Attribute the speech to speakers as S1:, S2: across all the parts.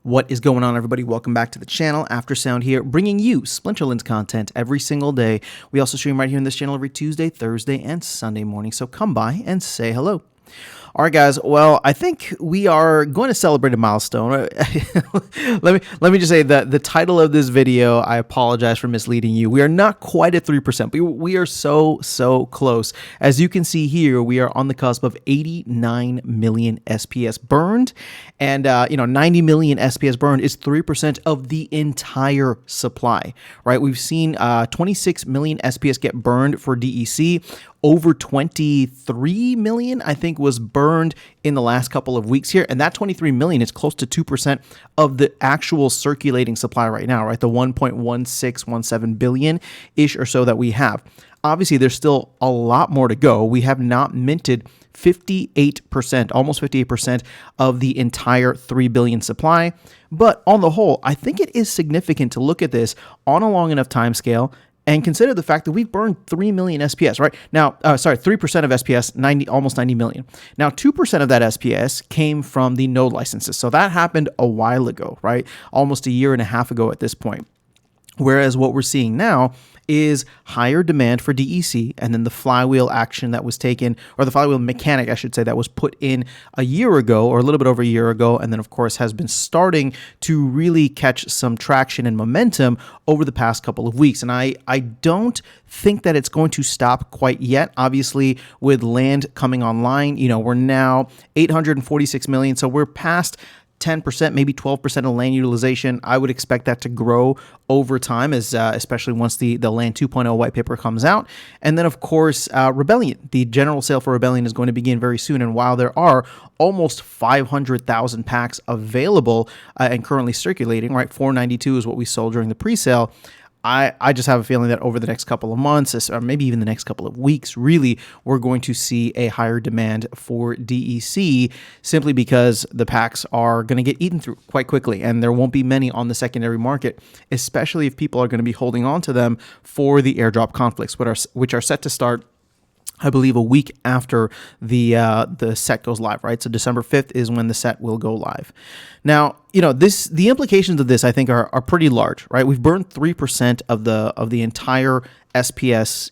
S1: What is going on, everybody? Welcome back to the channel. Aftersound here, bringing you Splinterlands content every single day. We also stream right here in this channel every Tuesday, Thursday, and Sunday morning, so come by and say hello. All right, guys. Well, I think we are going to celebrate a milestone. let me just say that the title of this video, I apologize for misleading you. We are not quite at 3%, but we are so close. As you can see here, we are on the cusp of 89 million SPS burned, and 90 million SPS burned is 3% of the entire supply. Right? We've seen 26 million SPS get burned for DEC. Over 23 million, I think, was burned in the last couple of weeks here. And that 23 million is close to 2% of the actual circulating supply right now, right? The 1.1617 billion-ish or so that we have. Obviously, there's still a lot more to go. We have not minted 58%, almost 58% of the entire 3 billion supply. But on the whole, I think it is significant to look at this on a long enough time scale and consider the fact that we've burned 3 million SPS, right? Now, 3% of SPS, almost 90 million. Now, 2% of that SPS came from the node licenses. So that happened a while ago, right? Almost a year and a half ago at this point. Whereas what we're seeing now is higher demand for DEC, and then the flywheel action that was taken, or the flywheel mechanic, I should say, that was put in a year ago, or a little bit over a year ago, and then of course has been starting to really catch some traction and momentum over the past couple of weeks. And I don't think that it's going to stop quite yet. Obviously, with land coming online, we're now 846 million, so we're past 10%, maybe 12% of land utilization. I would expect that to grow over time, as especially once the Land 2.0 white paper comes out. And then, of course, Rebellion. The general sale for Rebellion is going to begin very soon. And while there are almost 500,000 packs available and currently circulating, right, 492 is what we sold during the pre-sale. I just have a feeling that over the next couple of months, or maybe even the next couple of weeks, really, we're going to see a higher demand for DEC simply because the packs are going to get eaten through quite quickly, and there won't be many on the secondary market, especially if people are going to be holding on to them for the airdrop conflicts, which are set to start, I believe, a week after the set goes live, right? So December 5th is when the set will go live. Now, the implications of this, I think, are pretty large, right? We've burned 3% of the entire SPS,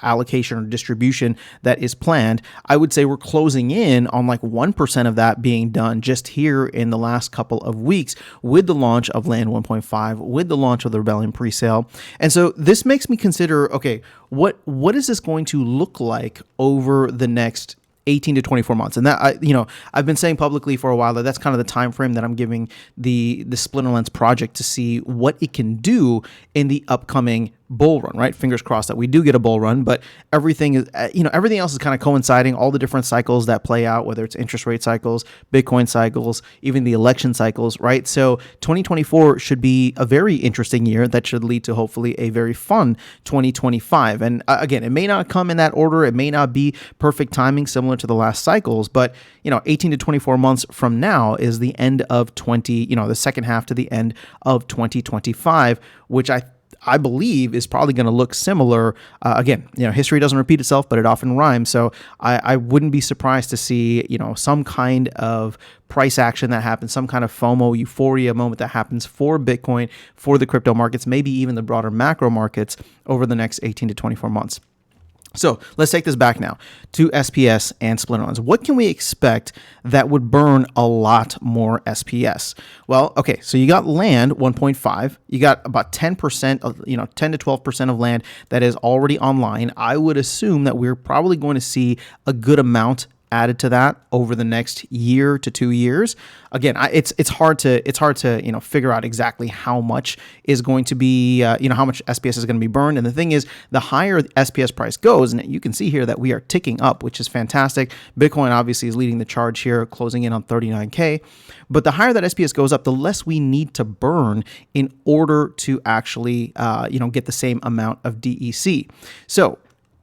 S1: allocation or distribution that is planned. I would say we're closing in on like 1% of that being done just here in the last couple of weeks with the launch of Land 1.5, with the launch of the Rebellion presale. And so this makes me consider, okay, what is this going to look like over the next 18 to 24 months? And that, I've been saying publicly for a while that that's kind of the time frame that I'm giving the Splinterlands project to see what it can do in the upcoming bull run, right? Fingers crossed that we do get a bull run, but everything is, everything else is kind of coinciding, all the different cycles that play out, whether it's interest rate cycles, Bitcoin cycles, even the election cycles, right? So 2024 should be a very interesting year that should lead to hopefully a very fun 2025. And again, it may not come in that order. It may not be perfect timing similar to the last cycles, but 18 to 24 months from now is the end of the second half to the end of 2025, which I believe is probably going to look similar. Again, history doesn't repeat itself, but it often rhymes. So I wouldn't be surprised to see, some kind of price action that happens, some kind of FOMO euphoria moment that happens for Bitcoin, for the crypto markets, maybe even the broader macro markets over the next 18 to 24 months. So let's take this back now to SPS and Splinterlands. What can we expect that would burn a lot more SPS? Well, okay, so you got land 1.5. You got about 10% of, 10 to 12% of land that is already online. I would assume that we're probably going to see a good amount added to that over the next year to 2 years. Again, it's hard to figure out exactly how much is going to be how much SPS is going to be burned. And the thing is, the higher the SPS price goes, and you can see here that we are ticking up, which is fantastic. Bitcoin obviously is leading the charge here, closing in on 39K. But the higher that SPS goes up, the less we need to burn in order to actually get the same amount of DEC. So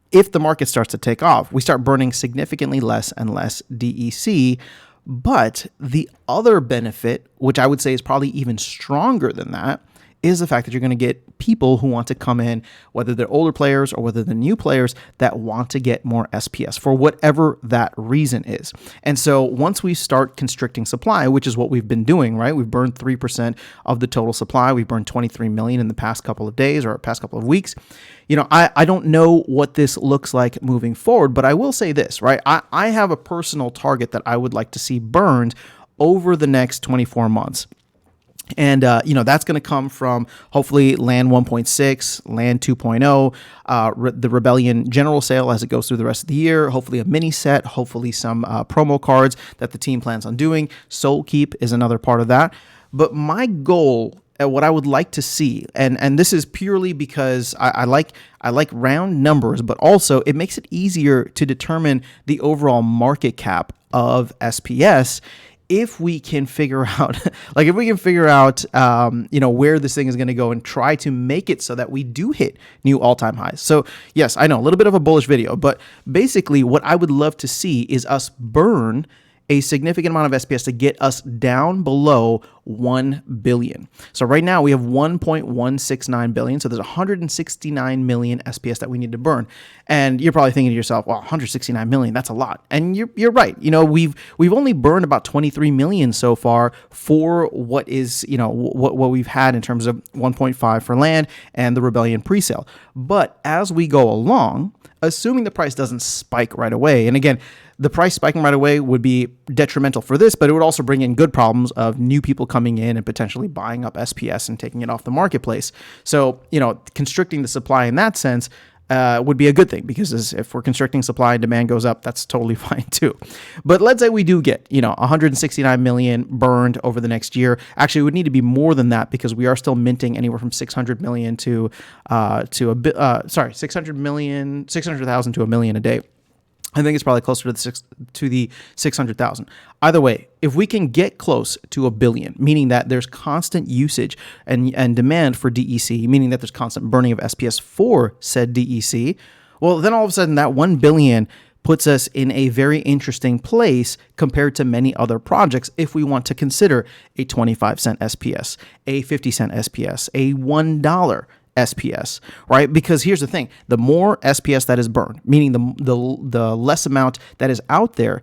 S1: if the market starts to take off, we start burning significantly less and less DEC. But the other benefit, which I would say is probably even stronger than that, is the fact that you're going to get people who want to come in, whether they're older players or whether they're new players that want to get more SPS for whatever that reason is. And so once we start constricting supply, which is what we've been doing, right? We've burned 3% of the total supply. We've burned 23 million in the past couple of days or past couple of weeks. I don't know what this looks like moving forward, but I will say this, right? I have a personal target that I would like to see burned over the next 24 months. And, that's going to come from hopefully LAN 1.6, LAN 2.0, the Rebellion general sale as it goes through the rest of the year, hopefully a mini set, hopefully some promo cards that the team plans on doing. Soul Keep is another part of that. But my goal, what I would like to see, and this is purely because I like round numbers, but also it makes it easier to determine the overall market cap of SPS if we can figure out, where this thing is going to go and try to make it so that we do hit new all-time highs. So yes, I know a little bit of a bullish video, but basically what I would love to see is us burn a significant amount of SPS to get us down below 1 billion. So right now we have 1.169 billion. So there's 169 million SPS that we need to burn. And you're probably thinking to yourself, well, 169 million, that's a lot. And you're right. We've only burned about 23 million so far for what is, what we've had in terms of 1.5 for land and the Rebellion presale. But as we go along, assuming the price doesn't spike right away, and again, the price spiking right away would be detrimental for this, but it would also bring in good problems of new people coming in and potentially buying up SPS and taking it off the marketplace. So, constricting the supply in that sense would be a good thing, because if we're constricting supply and demand goes up, that's totally fine too. But let's say we do get, 169 million burned over the next year. Actually, it would need to be more than that, because we are still minting anywhere from 600 million to 600,000 to a million a day. I think it's probably closer to the 600,000. Either way, if we can get close to a billion, meaning that there's constant usage and demand for DEC, meaning that there's constant burning of SPS for said DEC, well, then all of a sudden that 1 billion puts us in a very interesting place compared to many other projects if we want to consider a 25-cent SPS, a 50-cent SPS, a $1 SPS, right? Because here's the thing: the more SPS that is burned, meaning the less amount that is out there,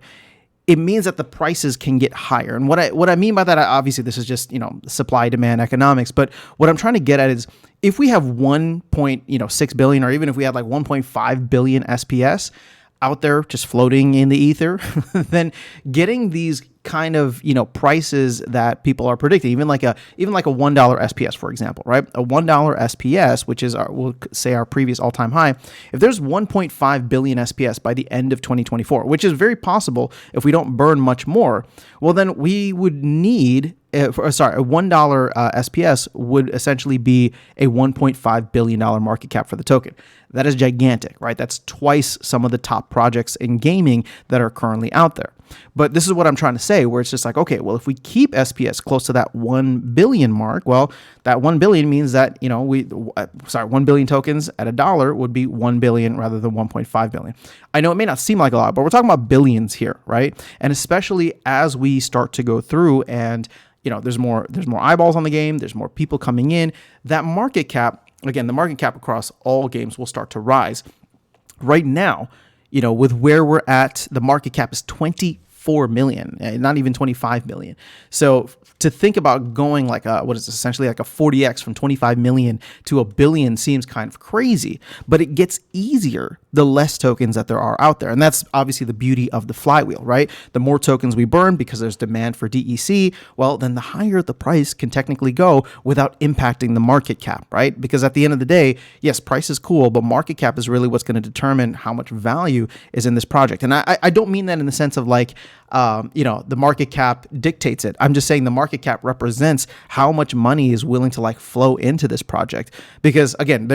S1: it means that the prices can get higher. And what I mean by that, obviously this is just supply demand economics, but what I'm trying to get at is if we have 1.6 billion, or even if we had like 1.5 billion SPS out there just floating in the ether, then getting these kind of prices that people are predicting, even like a $1 SPS, for example, right? A $1 SPS, which is we'll say our previous all-time high. If there's 1.5 billion SPS by the end of 2024, which is very possible if we don't burn much more, well, then we would need a $1 SPS would essentially be a $1.5 billion market cap for the token. That is gigantic, right? That's twice some of the top projects in gaming that are currently out there. But this is what I'm trying to say, where it's just like, okay, well, if we keep SPS close to that 1 billion mark, well, that 1 billion means that, 1 billion tokens at $1 would be 1 billion rather than 1.5 billion. I know it may not seem like a lot, but we're talking about billions here, right? And especially as we start to go through and there's more eyeballs on the game, there's more people coming in, that market cap, again, the market cap across all games will start to rise. Right now, with where we're at, the market cap is 24 million, not even 25 million. So to think about going like essentially like a 40x from 25 million to a billion seems kind of crazy, but it gets easier the less tokens that there are out there. And that's obviously the beauty of the flywheel, right? The more tokens we burn because there's demand for DEC, well, then the higher the price can technically go without impacting the market cap, right? Because at the end of the day, yes, price is cool, but market cap is really what's going to determine how much value is in this project. And I don't mean that in the sense of like, the market cap dictates it. I'm just saying the market cap represents how much money is willing to like flow into this project. Because again,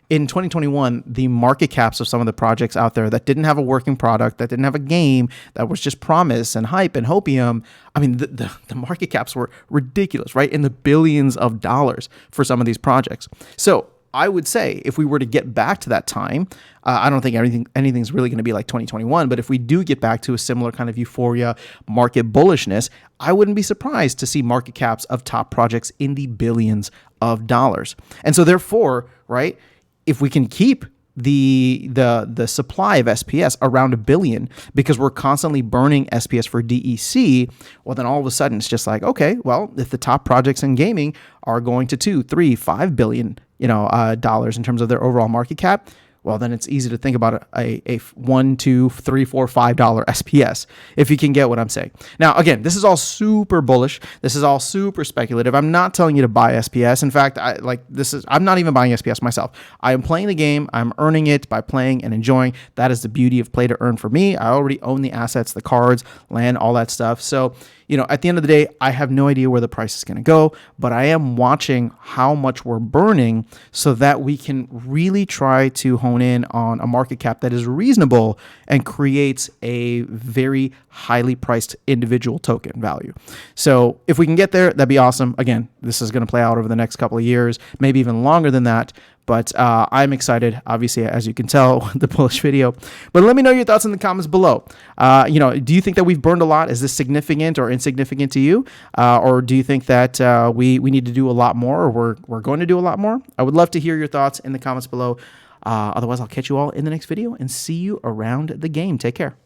S1: in 2021, the market caps of some of the projects out there that didn't have a working product, that didn't have a game, that was just promise and hype and hopium, I mean, the market caps were ridiculous, right? In the billions of dollars for some of these projects. So I would say if we were to get back to that time, I don't think anything's really going to be like 2021, but if we do get back to a similar kind of euphoria, market bullishness, I wouldn't be surprised to see market caps of top projects in the billions of dollars. And so therefore, right, if we can keep the supply of SPS around 1 billion because we're constantly burning SPS for DEC, well, then all of a sudden it's just like, okay, well, if the top projects in gaming are going to 2, 3, 5 billion, dollars in terms of their overall market cap, well, then it's easy to think about a $1, $2, $3, $4, $5 SPS, if you can get what I'm saying. Now, again, this is all super bullish. This is all super speculative. I'm not telling you to buy SPS. In fact, I'm not even buying SPS myself. I am playing the game. I'm earning it by playing and enjoying. That is the beauty of play to earn for me. I already own the assets, the cards, land, all that stuff. So, at the end of the day, I have no idea where the price is going to go, but I am watching how much we're burning so that we can really try to hone in on a market cap that is reasonable and creates a very highly priced individual token value. So if we can get there, that'd be awesome. Again, this is going to play out over the next couple of years, maybe even longer than that. But I'm excited, obviously, as you can tell, with the bullish video. But let me know your thoughts in the comments below. Do you think that we've burned a lot? Is this significant or insignificant to you? Or do you think that we need to do a lot more, or we're going to do a lot more? I would love to hear your thoughts in the comments below. Otherwise, I'll catch you all in the next video and see you around the game. Take care.